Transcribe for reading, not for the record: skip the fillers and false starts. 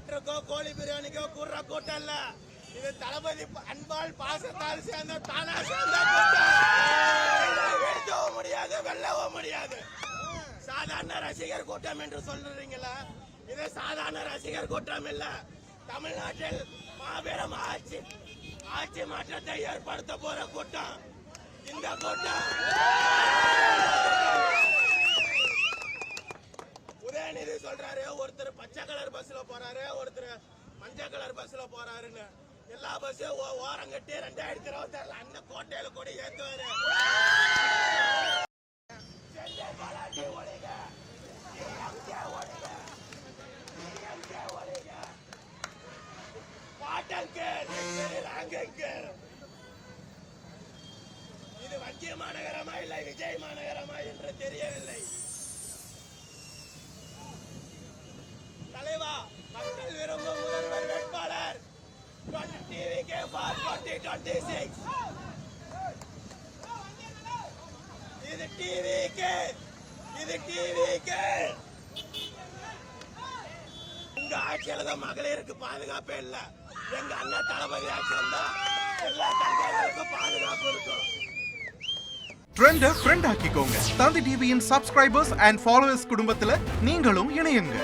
குவாட்டருக்கோ கோழி பிரியாணிக்கோ கூடுற கூட்டம் இல்ல. இது தளபதி அன்பால் பாசத்தால் சேர்ந்த தானா சேர்ந்த கூட்டம். வீழ்த்தவும் முடியாது, வெல்லவும் முடியாது. சாதாரண ரசிகர் கூட்டம் என்று சொல்றீங்களா? இது சாதாரண ரசிகர் கூட்டம் இல்ல. தமிழ்நாட்டில் மாபெரும் ஆட்சி மாற்றத்தை ஏற்படுத்த போற கூட்டம் இந்த கூட்டம். உதயநிதி சொல்றாரு, ஒருத்தர் பச்சை கலர் பஸ்ல போறாரு, ஒருத்தர் மஞ்சள் கலர் பஸ்ல போறாருன்னு. எல்லா பஸ்ஸும் ஓரம் கட்டி 2026 அந்த கோட்டையில கூட ஏத்துவாரு. இது வஞ்சிய மாநகரமா இல்லை விஜய் மாநகரமா என்று தெரியவில்லை. தலைவா, மக்கள் விரும்பும் முதல்வர் வேட்பாளர் TVK for 2026. இது TVK. உங்க ஆட்சியில தான் மகளிருக்கு பாதுகாப்பே இல்ல. எங்க அண்ணா தளபதி ஆட்சி வந்தா எல்லா தங்கைகளுக்கும் பாதுகாப்பு இருக்கும். ட்ரெண்ட ஃப்ரெண்ட் ஆக்கிக்கோங்க. தந்தி டிவியின் சப்ஸ்கிரைபர்ஸ் அண்ட் ஃபாலோவர்ஸ் குடும்பத்துல நீங்களும் இணையுங்க.